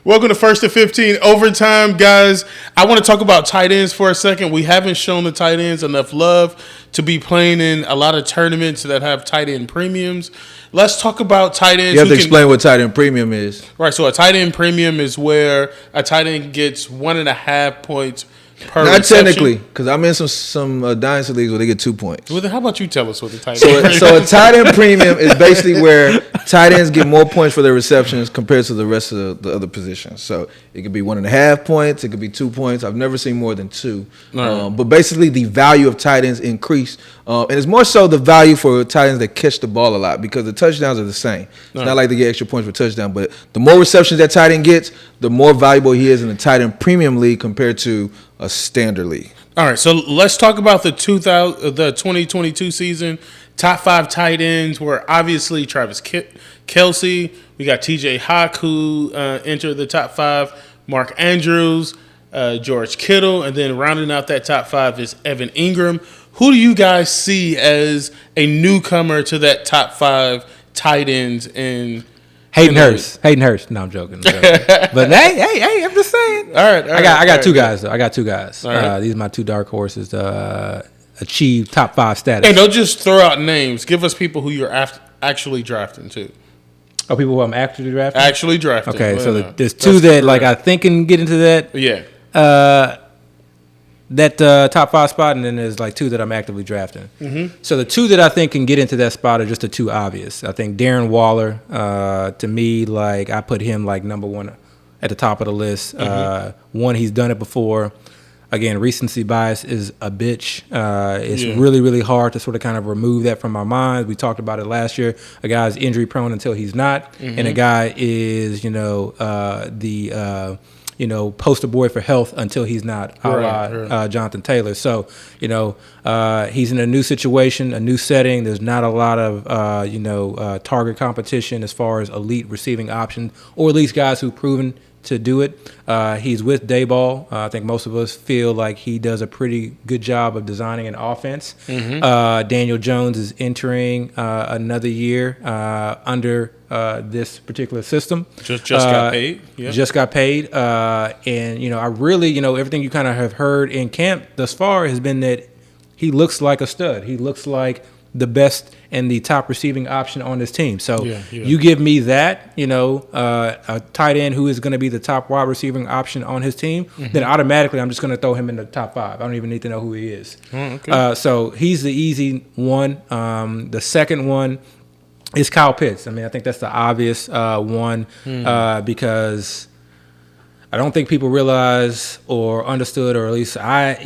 Welcome to First and 15 Overtime, guys. I want to talk about tight ends for a second. We haven't shown the tight ends enough love to be playing in a lot of tournaments that have tight end premiums. Let's talk about tight ends. You have to explain what tight end premium is. Right, so a tight end premium is where a tight end gets 1.5 points per Not reception. technically, because I'm in some dynasty leagues where they get 2 points. Well, then how about you tell us what the tight end So a tight end premium is basically where tight ends get more points for their receptions compared to the rest of the other positions. So it could be 1.5 points, it could be 2 points. I've never seen more than 2. Right. But basically, the value of tight ends increase, and it's more so the value for tight ends that catch the ball a lot because the touchdowns are the same. It's not like they get extra points for touchdown, but the more receptions that tight end gets, the more valuable he is in the tight end premium league compared to a standard league. All right, so let's talk about the 2022 season. Top 5 tight ends were obviously Travis Kelce. We got TJ Hawk, who entered the top 5. Mark Andrews, George Kittle, and then rounding out that top 5 is Evan Ingram. Who do you guys see as a newcomer to that top 5 tight ends in? Hayden Hurst. No, I'm joking. But hey, I'm just saying. All right. I got two guys though. I got 2 guys. Right. These are my 2 dark horses to achieve top 5 status. Hey, don't just throw out names. Give us people who you're actually drafting too. Oh, people who I'm actually drafting. Actually drafting. Okay, so no. there's 2 that like I think can get into that. Yeah. That top 5 spot, and then there's like 2 that I'm actively drafting. Mm-hmm. So the 2 that I think can get into that spot are just the 2 obvious. I think Darren Waller, to me, like I put him like number 1 at the top of the list. Mm-hmm. One, he's done it before. Again, recency bias is a bitch. It's really, really hard to sort of kind of remove that from our minds. We talked about it last year. A guy's injury prone until he's not, and a guy is, poster boy for health until he's not, Jonathan Taylor. So, he's in a new situation, a new setting. There's not a lot of, target competition as far as elite receiving options, or at least guys who've proven to do it. He's with Dayball. I think most of us feel like he does a pretty good job of designing an offense. Daniel Jones is entering another year under this particular system. Just got paid. Yeah. Just got paid. And, I really, everything you kind of have heard in camp thus far has been that he looks like a stud. He looks like the best and the top receiving option on this team. So you give me that, a tight end who is going to be the top wide receiving option on his team, then automatically I'm just going to throw him in the top 5. I don't even need to know who he is. Okay. So he's the easy one. The second one is Kyle Pitts. I mean, I think that's the obvious one because I don't think people realize or understood, or at least I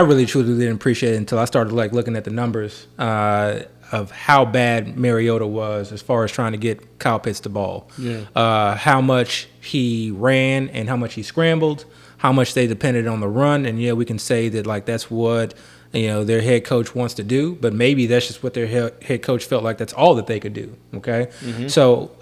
really truly didn't appreciate it until I started like looking at the numbers of how bad Mariota was as far as trying to get Kyle Pitts the ball. How much he ran and how much he scrambled, how much they depended on the run. And we can say that like that's what their head coach wants to do, but maybe that's just what their head coach felt like that's all that they could do. Okay. So,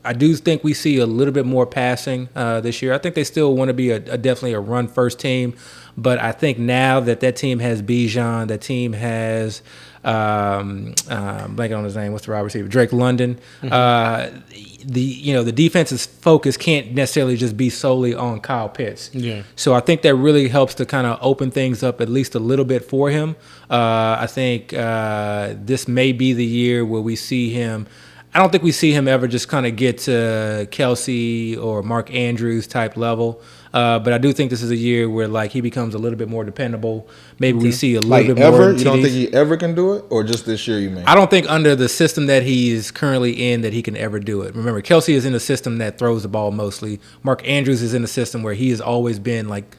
I do think we see a little bit more passing this year. I think they still want to be definitely a run first team, but I think now that team has Bijan, that team has blanking on his name, what's the wide receiver? Drake London. The defense's focus can't necessarily just be solely on Kyle Pitts. So I think that really helps to kind of open things up at least a little bit for him. I think this may be the year where we see him. I don't think we see him ever just kind of get to Kelce or Mark Andrews type level. But I do think this is a year where like he becomes a little bit more dependable. Maybe we see a little bit more. You don't think he ever can do it, or just this year? You mean? I don't think under the system that he is currently in that he can ever do it. Remember, Kelce is in a system that throws the ball mostly. Mark Andrews is in a system where he has always been like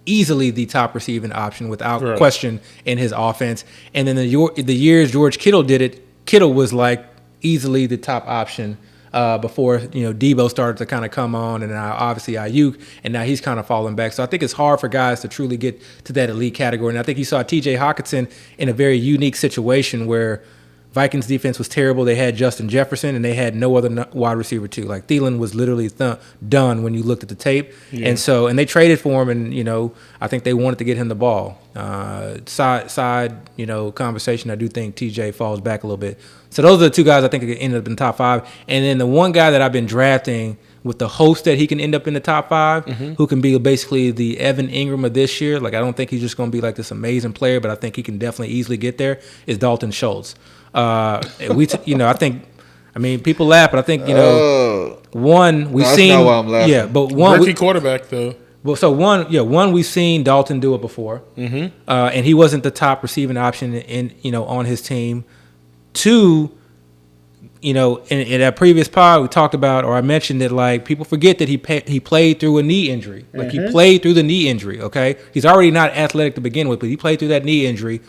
easily the top receiving option without question in his offense. And then the years George Kittle did it, Kittle was like easily the top option before Debo started to kind of come on, and now obviously Ayuk, and now he's kind of falling back. So I think it's hard for guys to truly get to that elite category. And I think you saw T.J. Hockenson in a very unique situation where Vikings defense was terrible. They had Justin Jefferson, and they had no other wide receiver too. Like Thielen was literally done when you looked at the tape, and they traded for him, and I think they wanted to get him the ball. Side conversation. I do think TJ falls back a little bit. So those are the 2 guys I think ended up in the top 5, and then the one guy that I've been drafting with the host that he can end up in the top 5, who can be basically the Evan Ingram of this year. Like, I don't think he's just going to be like this amazing player, but I think he can definitely easily get there. Is Dalton Schultz? I think. I mean, people laugh, but I think we've that's seen. not why I'm laughing. Yeah, but one Rookie quarterback though. Well, so one we've seen Dalton do it before, and he wasn't the top receiving option on his team. 2, in that previous pod we talked about, or I mentioned that like people forget that he played through a knee injury. Like he played through the knee injury. Okay, he's already not athletic to begin with, but he played through that knee injury.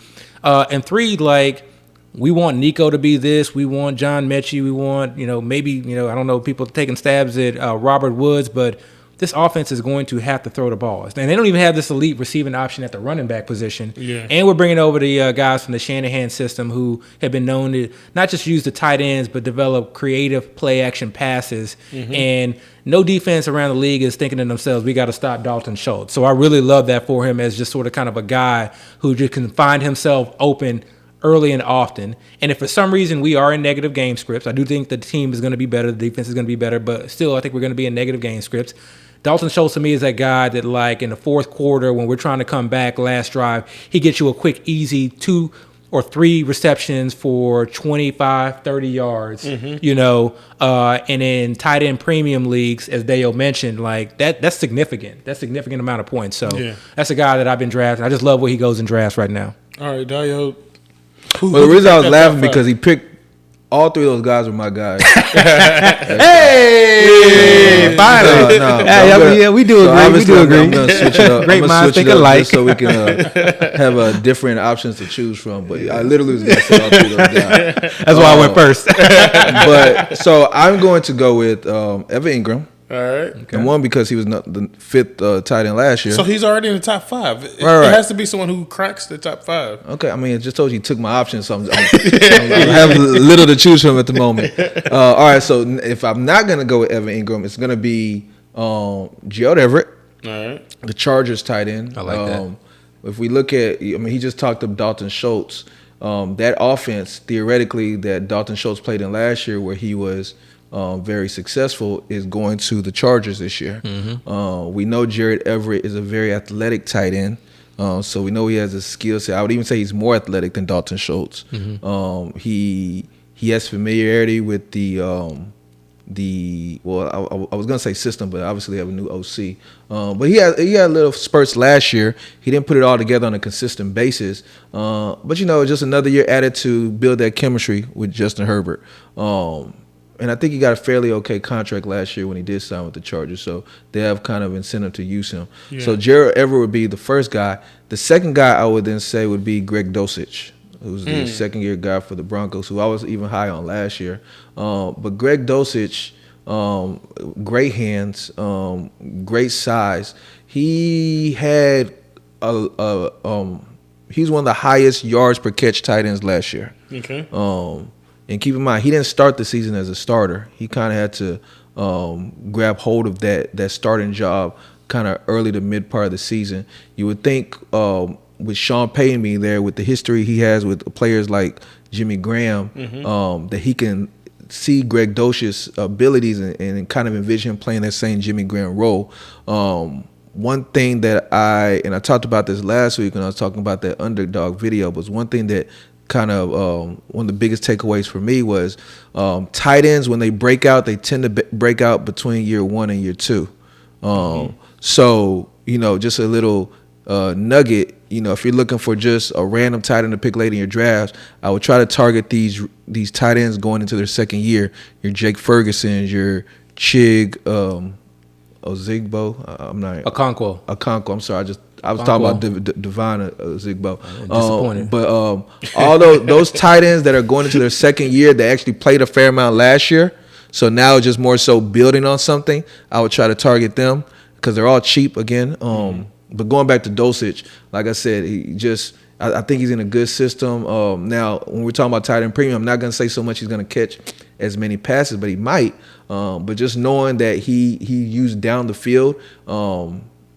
And 3, like. We want Nico to be this. We want John Mechie. We want, maybe, I don't know, people taking stabs at Robert Woods, but this offense is going to have to throw the ball. And they don't even have this elite receiving option at the running back position. Yeah. And we're bringing over the guys from the Shanahan system who have been known to not just use the tight ends, but develop creative play action passes. And no defense around the league is thinking to themselves, we got to stop Dalton Schultz. So I really love that for him as just sort of kind of a guy who just can find himself open early and often. And if for some reason we are in negative game scripts, I do think the team is going to be better, the defense is going to be better, but still I think we're going to be in negative game scripts. Dalton Schultz to me is that guy that like in the fourth quarter when we're trying to come back last drive, he gets you a quick, easy 2 or 3 receptions for 25, 30 yards, and in tight end premium leagues, as Dale mentioned, like that's significant. That's a significant amount of points. So that's a guy that I've been drafting. I just love where he goes in drafts right now. All right, Dio. Well, the reason I was laughing because he picked all 3 of those guys were my guys. Hey, finally. We do agree. We do agree. I'm gonna switch it up. Great minds think alike. Just so we can have different options to choose from. But I literally was going to say all 3 of those guys. That's why I went first. But so I'm going to go with Evan Ingram. All right. Okay. And 1 because he was not the 5th tight end last year. So he's already in the top 5. It has to be someone who cracks the top 5. Okay, I mean, I just told you he took my options, so I have little to choose from at the moment. All right, so if I'm not going to go with Evan Ingram, it's going to be Gerald Everett, all right, the Chargers tight end. I like that. If we look at, he just talked of Dalton Schultz. That offense, theoretically, that Dalton Schultz played in last year where he was very successful is going to the Chargers this year. We know Gerald Everett is a very athletic tight end, so we know he has a skill set. I would even say he's more athletic than Dalton Schultz. He has familiarity with the I was gonna say system, but obviously they have a new OC. But he had little spurts last year. He didn't put it all together on a consistent basis. But just another year added to build that chemistry with Justin Herbert. And I think he got a fairly okay contract last year when he did sign with the Chargers, so they have kind of incentive to use him. Yeah. So Gerald Everett would be the first guy. The second guy I would then say would be Greg Dulcich, who's the second-year guy for the Broncos, who I was even high on last year. But Greg Dulcich, great hands, great size. He had he's one of the highest yards per catch tight ends last year. Okay. And keep in mind, he didn't start the season as a starter. He kind of had to grab hold of that starting job kind of early to mid part of the season. You would think with Sean Payton being there, with the history he has with players like Jimmy Graham, that he can see Greg Dulcich's abilities and kind of envision him playing that same Jimmy Graham role. One thing that I talked about this last week when I was talking about that underdog video, was one thing that kind of one of the biggest takeaways for me was tight ends, when they break out, they tend to break out between year 1 and year 2. So, just a little nugget, if you're looking for just a random tight end to pick late in your drafts, I would try to target these tight ends going into their second year. Your Jake Fergusons, your Chig Ozigbo. I'm not Okonkwo. I'm sorry. I was talking about Devon Ozigbo. Disappointed. But all those tight ends that are going into their second year, they actually played a fair amount last year. So now just more so building on something, I would try to target them because they're all cheap again. But going back to Dulcich, like I said, I think he's in a good system. Now, when we're talking about tight end premium, I'm not going to say so much he's going to catch as many passes, but he might. But just knowing that he used down the field,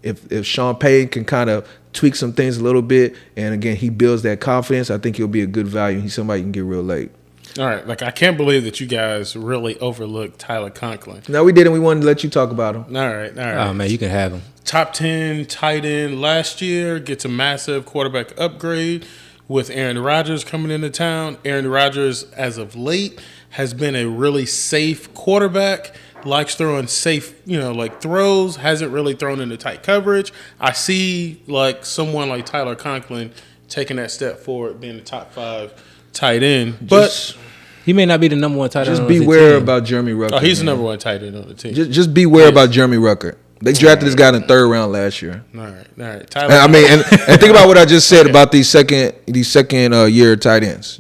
if Sean Payton can kind of tweak some things a little bit, and again, he builds that confidence, I think he'll be a good value. He's somebody you can get real late. All right, like I can't believe that you guys really overlooked Tyler Conklin. No, we didn't. We wanted to let you talk about him. All right. Oh man, you can have him. Top 10 tight end last year, gets a massive quarterback upgrade with Aaron Rodgers coming into town. Aaron Rodgers, as of late, has been a really safe quarterback. Likes throwing safe, like throws. Hasn't really thrown into tight coverage. I see like someone like Tyler Conklin taking that step forward, being a top 5 tight end. But he may not be the number one tight end. Just beware about Jeremy Ruckert. Oh, he's the number 1 tight end on the team. Just beware about Jeremy Ruckert. They drafted this guy in the 3rd round last year. All right. Tyler, I mean, and think about what I just said about these second year tight ends.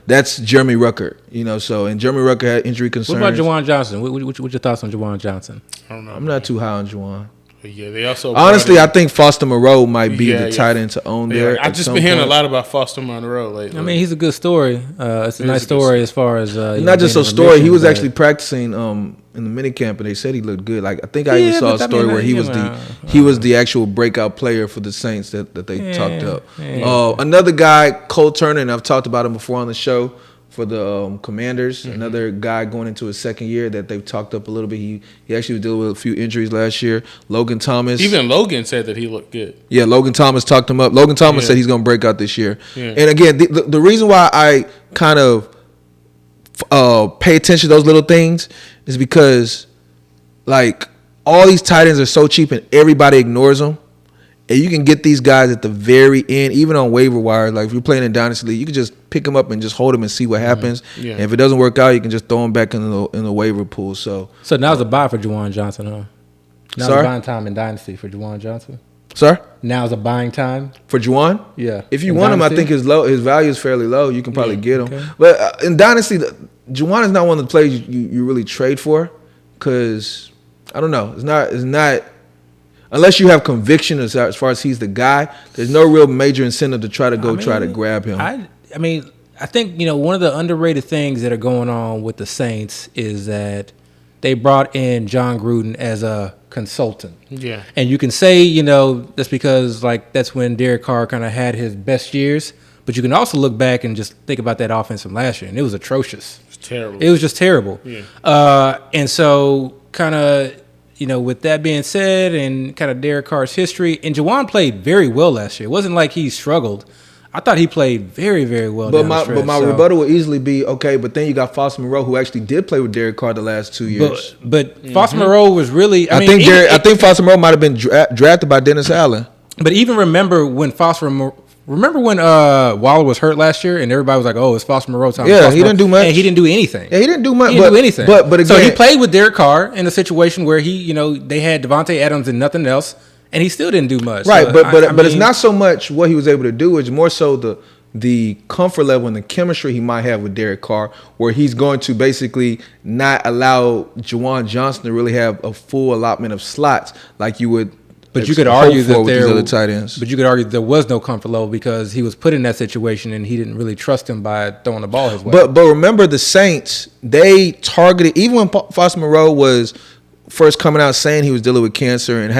That's Jeremy Ruckert. So and Jeremy Ruckert had injury concerns. What about Juwan Johnson? What's your thoughts on Juwan Johnson? I don't know. I'm not too high on Juwan. Yeah, they also honestly, I think Foster Moreau might be the tight end to own there. I've just been hearing a lot about Foster Monroe lately. I mean, he's a good story. It's a nice story as far as not just a story. He was actually practicing in the minicamp, and they said he looked good. Like I think I even saw a story where he was the actual breakout player for the Saints that they talked up. Another guy, Cole Turner, and I've talked about him before on the show. For the Commanders, another guy going into his 2nd year that they've talked up a little bit. He actually was dealing with a few injuries last year. Logan Thomas. Even Logan said that he looked good. Yeah, Logan Thomas talked him up. Logan Thomas said he's going to break out this year. Yeah. And again, the reason why I kind of pay attention to those little things is because, like, all these tight ends are so cheap and everybody ignores them. And you can get these guys at the very end, even on waiver wire. Like if you're playing in Dynasty League, you can just pick them up and just hold them and see what happens. Yeah. And if it doesn't work out, you can just throw them back in the waiver pool. So now's a buy for Juwan Johnson, huh? Now's a buying time in Dynasty for Juwan Johnson. Sir? Now's a buying time for Juwan. Yeah. If you want Dynasty? Him, I think his value is fairly low. You can probably get him. Okay. But in Dynasty, Juwan is not one of the players you really trade for because I don't know. It's not. Unless you have conviction as far as he's the guy, there's no real major incentive to try to try to grab him. I think one of the underrated things that are going on with the Saints is that they brought in John Gruden as a consultant. Yeah. And you can say, that's because that's when Derek Carr kind of had his best years, but you can also look back and just think about that offense from last year, and it was atrocious. It was terrible. It was just terrible. Yeah. And so kind of with that being said and kind of Derek Carr's history, and Juwan played very well last year. It wasn't like he struggled. I thought he played very, very well. But my rebuttal would easily be, okay, but then you got Foster Moreau, who actually did play with Derek Carr the last 2 years. But Foster Moreau was really... I think Foster Moreau might have been drafted by Dennis Allen. But even remember when Waller was hurt last year and everybody was like, "Oh, it's Foster Moreau time." Yeah, he didn't do much. And he didn't do anything. Yeah, he didn't do much. He didn't do anything. But again, so he played with Derek Carr in a situation where they had Devontae Adams and nothing else, and he still didn't do much. Right, so but it's not so much what he was able to do; it's more so the comfort level and the chemistry he might have with Derek Carr, where he's going to basically not allow Juwan Johnson to really have a full allotment of slots like you would. But you could argue that other tight ends. But you could argue there was no comfort level because he was put in that situation and he didn't really trust him by throwing the ball his way. But remember, the Saints, they targeted, even when Foster Moreau was first coming out saying he was dealing with cancer and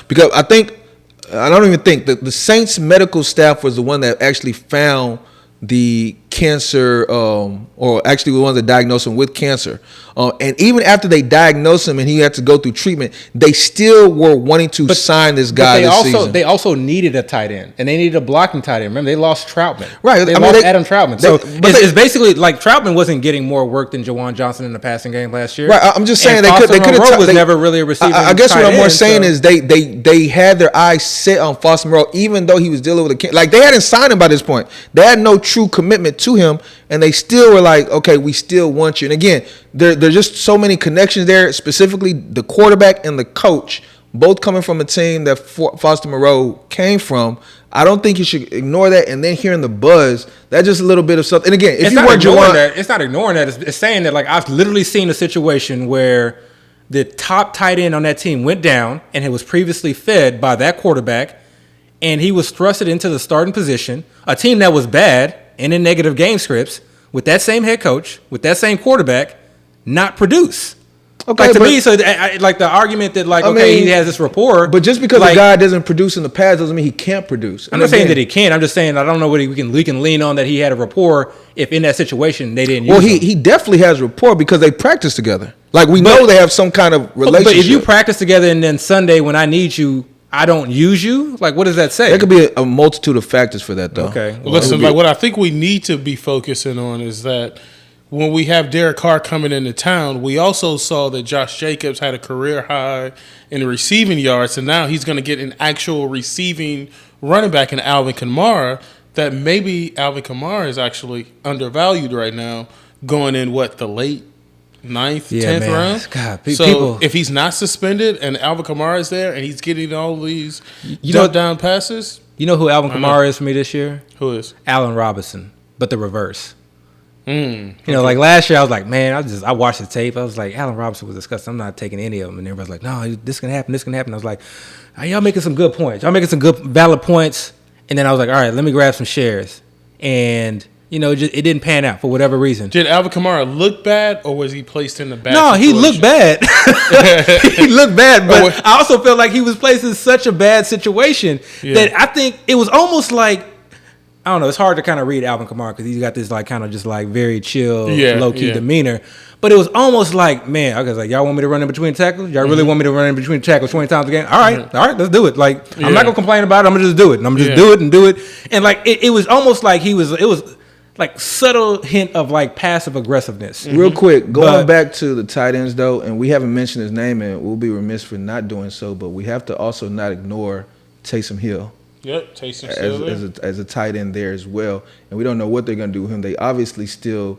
because I don't even think the Saints medical staff was the one that actually found the cancer, or actually the ones that diagnosed him with cancer. And even after they diagnosed him and he had to go through treatment, they still were wanting to sign this guy this season. They also needed a tight end, and they needed a blocking tight end. Remember, they lost Troutman. Right. They lost Adam Troutman. So it's basically like Troutman wasn't getting more work than Juwan Johnson in the passing game last year. Right. I'm just saying they could have. Was never really a receiver. I guess what I'm more saying is they had their eyes set on Foster Moreau, even though he was dealing with a cancer. Like they hadn't signed him by this point. They had no true commitment to him, and they still were like, okay, we still want you. And again, there's just so many connections there, specifically the quarterback and the coach, both coming from a team that Foster Moreau came from. I don't think you should ignore that. And then hearing the buzz, that's just a little bit of something. And again, if you weren't Juwan, it's not ignoring that. It's saying that, like, I've literally seen a situation where the top tight end on that team went down and it was previously fed by that quarterback, and he was thrusted into the starting position, a team that was bad and in negative game scripts, with that same head coach, with that same quarterback, not produce. Okay, like to but- me, so like the argument that like I okay, mean, he has this rapport, But just because like, a guy doesn't produce in the past doesn't mean he can't produce. I'm And not saying again, that he can't. I'm just saying I don't know what we can lean on that he had a rapport if in that situation they didn't use Well, him. he definitely has rapport because they practice together. Like we know they have some kind of relationship. But if you practice together and then Sunday when I need you, I don't use you, like what does that say? there could be a multitude of factors for that, though. Okay. Well, listen, like what I think we need to be focusing on is that when we have Derek Carr coming into town, we also saw that Josh Jacobs had a career high in receiving yards, and now he's going to get an actual receiving running back in Alvin Kamara. That maybe Alvin Kamara is actually undervalued right now, going in the late 9th, 10th man. round. God, So people. if he's not suspended and Alvin Kamara is there and he's getting all these You know- dump down passes, You know who Alvin Kamara is for me this year? who is? Allen Robinson, but the reverse. You know, like last year, I was like, man, I watched the tape. I was like, Allen Robinson was disgusting. I'm not taking any of them. And everybody's like, no, this can happen. This can happen. I was like, y'all making some good points. Y'all making some good, valid points. And then I was like, all right, let me grab some shares. And, you know, it didn't pan out for whatever reason. Did Alvin Kamara look bad, or was he placed in the bad? No, he looked bad. He looked bad, but Oh, I also felt like he was placed in such a bad situation Yeah. that I think it was almost like, I don't know, it's hard to kind of read Alvin Kamara because he's got this like kind of just like very chill, low-key demeanor. But it was almost like, man, I was like, y'all want me to run in between tackles? Y'all really want me to run in between tackles 20 times a game? All right, let's do it. Like, I'm not going to complain about it. I'm going to just do it. And I'm going to just do it. And like, it was almost like it was like subtle hint of like passive aggressiveness. Real quick, going But- back to the tight ends, though, and we haven't mentioned his name, and we'll be remiss for not doing so, but we have to also not ignore Taysom Hill Yep, Taysom as a tight end there as well. And we don't know what they're going to do with him. They obviously still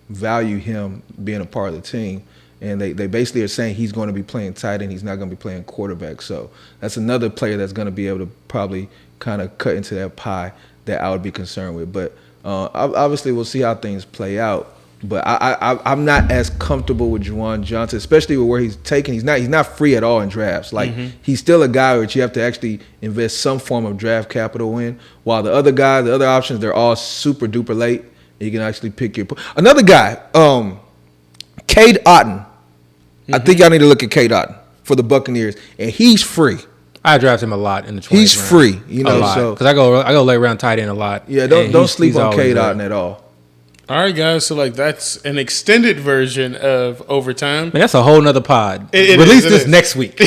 value him being a part of the team. And they basically are saying he's going to be playing tight end. He's not going to be playing quarterback. So that's another player that's going to be able to probably kind of cut into that pie that I would be concerned with. But obviously we'll see how things play out. But I'm not as comfortable with Juwan Johnson, especially with where he's taken. He's not free at all in drafts. Like he's still a guy which you have to actually invest some form of draft capital in. While the other guys, the other options, they're all super duper late. You can actually pick your another guy, Cade Otton. I think y'all need to look at Cade Otton for the Buccaneers, and he's free. I draft him a lot in the 20s. He's free, you know. So because I go lay around tight end a lot. yeah, and don't sleep he's on always Cade there. Otton at all. All right, guys. So like that's an extended version of overtime. Man, that's a whole nother pod. It Release is, this it is. next week.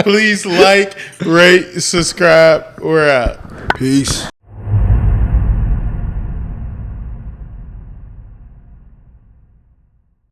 Please like, rate, subscribe. We're out. Peace.